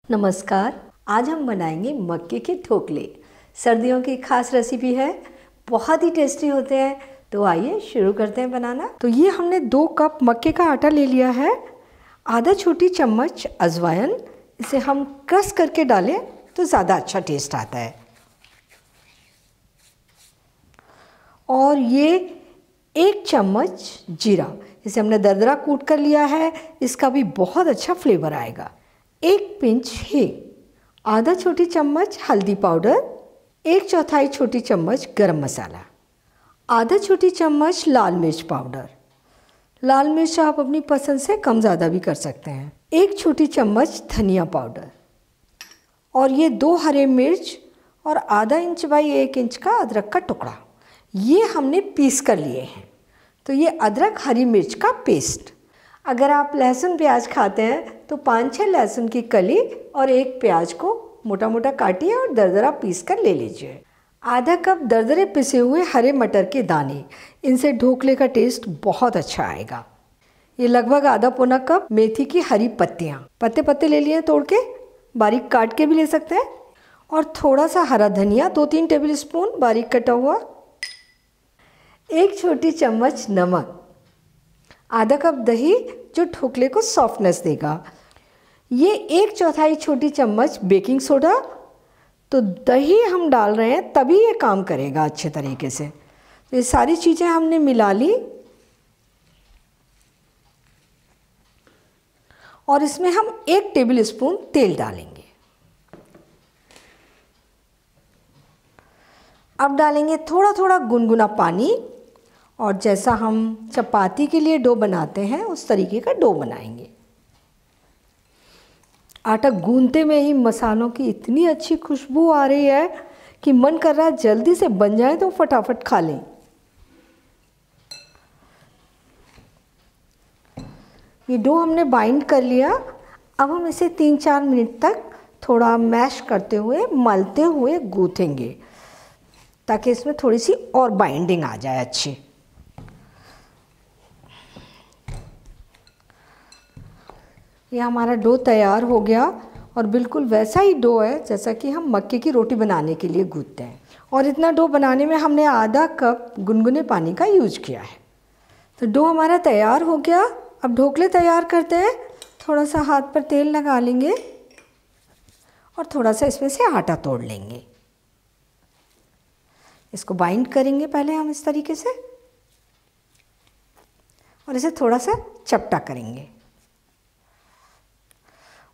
नमस्कार। आज हम बनाएंगे मक्के के ढोकले। सर्दियों की खास रेसिपी है, बहुत ही टेस्टी होते हैं। तो आइए शुरू करते हैं बनाना। तो ये हमने 2 कप मक्के का आटा ले लिया है, आधा छोटी चम्मच अजवाइन। इसे हम क्रश करके डालें तो ज़्यादा अच्छा टेस्ट आता है। और ये 1 चम्मच जीरा, इसे हमने दरदरा कूट कर लिया है, इसका भी बहुत अच्छा फ्लेवर आएगा। 1 पिंच हींग, आधा छोटी चम्मच हल्दी पाउडर, 1/4 छोटी चम्मच गरम मसाला, आधा छोटी चम्मच लाल मिर्च पाउडर। लाल मिर्च आप अपनी पसंद से कम ज़्यादा भी कर सकते हैं। 1 छोटी चम्मच धनिया पाउडर और ये 2 हरे मिर्च और आधा इंच बाई 1 इंच का अदरक का टुकड़ा, ये हमने पीस कर लिए हैं। तो ये अदरक हरी मिर्च का पेस्ट। अगर आप लहसुन प्याज खाते हैं तो 5-6 लहसुन की कली और 1 प्याज को मोटा मोटा काटिए और दरदरा पीस कर ले लीजिए। आधा कप दरदरे पिसे हुए हरे मटर के दाने, इनसे ढोकले का टेस्ट बहुत अच्छा आएगा। ये लगभग आधा पौना कप मेथी की हरी पत्तियाँ, पत्ते पत्ते ले लिए तोड़ के, बारीक काट के भी ले सकते हैं। और थोड़ा सा हरा धनिया 2-3 टेबल स्पून बारीक कटा हुआ, 1 छोटी चम्मच नमक, आधा कप दही जो ढोकले को सॉफ्टनेस देगा, ये 1/4 छोटी चम्मच बेकिंग सोडा। तो दही हम डाल रहे हैं तभी ये काम करेगा अच्छे तरीके से। तो ये सारी चीज़ें हमने मिला ली और इसमें हम 1 टेबल स्पून तेल डालेंगे। अब डालेंगे थोड़ा थोड़ा गुनगुना पानी और जैसा हम चपाती के लिए डो बनाते हैं उस तरीके का डो बनाएंगे। आटा गूंदते में ही मसालों की इतनी अच्छी खुशबू आ रही है कि मन कर रहा है जल्दी से बन जाए तो फटाफट खा लें। ये डो हमने बाइंड कर लिया। अब हम इसे 3-4 मिनट तक थोड़ा मैश करते हुए, मलते हुए गूंथेंगे ताकि इसमें थोड़ी सी और बाइंडिंग आ जाए अच्छी। ये हमारा डो तैयार हो गया और बिल्कुल वैसा ही डो है जैसा कि हम मक्के की रोटी बनाने के लिए गूंथते हैं। और इतना डो बनाने में हमने आधा कप गुनगुने पानी का यूज किया है। तो डो हमारा तैयार हो गया। अब ढोकले तैयार करते हैं। थोड़ा सा हाथ पर तेल लगा लेंगे और थोड़ा सा इसमें से आटा तोड़ लेंगे। इसको बाइंड करेंगे पहले हम इस तरीके से और इसे थोड़ा सा चपटा करेंगे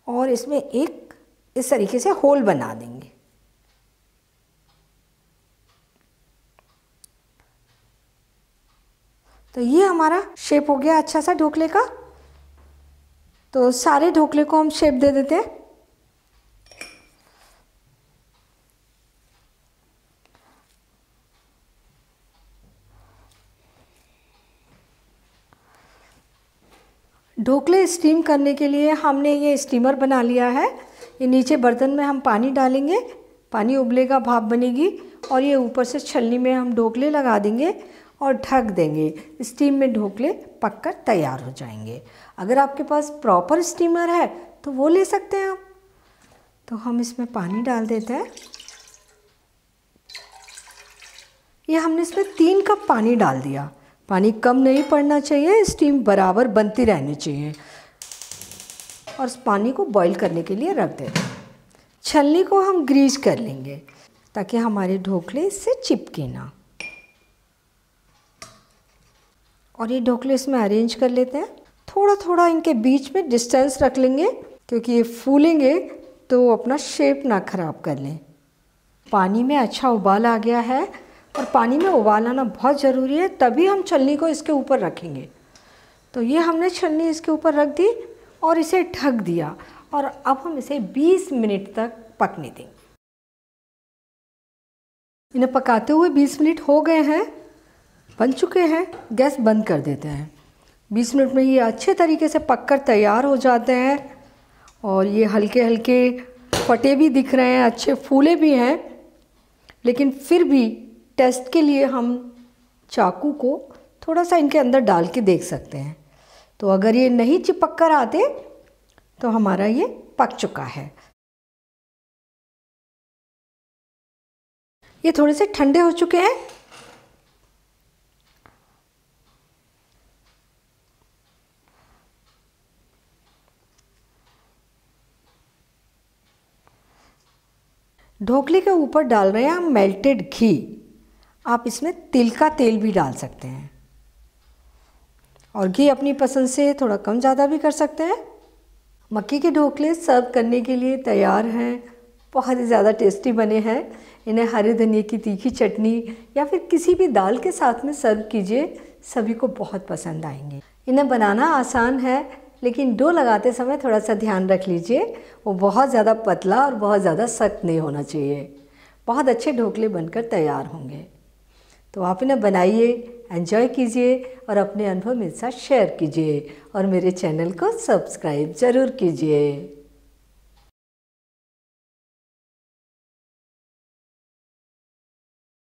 और इसमें एक इस तरीके से होल बना देंगे। तो ये हमारा शेप हो गया अच्छा सा ढोकले का। तो सारे ढोकले को हम शेप दे देते हैं। ढोकले स्टीम करने के लिए हमने ये स्टीमर बना लिया है। ये नीचे बर्तन में हम पानी डालेंगे, पानी उबलेगा, भाप बनेगी और ये ऊपर से छलनी में हम ढोकले लगा देंगे और ढक देंगे। स्टीम में ढोकले पककर तैयार हो जाएंगे। अगर आपके पास प्रॉपर स्टीमर है तो वो ले सकते हैं आप। तो हम इसमें पानी डाल देते हैं। ये हमने इसमें 3 कप पानी डाल दिया। पानी कम नहीं पड़ना चाहिए, स्टीम बराबर बनती रहनी चाहिए। और इस पानी को बॉईल करने के लिए रख देते हैं। छलनी को हम ग्रीस कर लेंगे ताकि हमारे ढोकले इससे चिपके ना। और ये ढोकले इसमें अरेंज कर लेते हैं। थोड़ा थोड़ा इनके बीच में डिस्टेंस रख लेंगे क्योंकि ये फूलेंगे तो अपना शेप ना खराब कर लें। पानी में अच्छा उबाल आ गया है और पानी में उबाल आना बहुत ज़रूरी है, तभी हम छलनी को इसके ऊपर रखेंगे। तो ये हमने छलनी इसके ऊपर रख दी और इसे ढक दिया और अब हम इसे 20 मिनट तक पकने देंगे। इन्हें पकाते हुए 20 मिनट हो गए हैं, बन चुके हैं। गैस बंद कर देते हैं। 20 मिनट में ये अच्छे तरीके से पककर तैयार हो जाते हैं और ये हल्के हल्के फटे भी दिख रहे हैं, अच्छे फूले भी हैं। लेकिन फिर भी टेस्ट के लिए हम चाकू को थोड़ा सा इनके अंदर डाल के देख सकते हैं। तो अगर ये नहीं चिपक कर आते तो हमारा ये पक चुका है। ये थोड़े से ठंडे हो चुके हैं। ढोकले के ऊपर डाल रहे हैं हम मेल्टेड घी। आप इसमें तिल का तेल भी डाल सकते हैं और घी अपनी पसंद से थोड़ा कम ज़्यादा भी कर सकते हैं। मक्के के ढोकले सर्व करने के लिए तैयार हैं। बहुत ही ज़्यादा टेस्टी बने हैं। इन्हें हरे धनिए की तीखी चटनी या फिर किसी भी दाल के साथ में सर्व कीजिए, सभी को बहुत पसंद आएंगे। इन्हें बनाना आसान है, लेकिन डो लगाते समय थोड़ा सा ध्यान रख लीजिए, वो बहुत ज़्यादा पतला और बहुत ज़्यादा सख्त नहीं होना चाहिए। बहुत अच्छे ढोकले बनकर तैयार होंगे। तो आप इन्हें बनाइए, एंजॉय कीजिए और अपने अनुभव मेरे साथ शेयर कीजिए और मेरे चैनल को सब्सक्राइब ज़रूर कीजिए।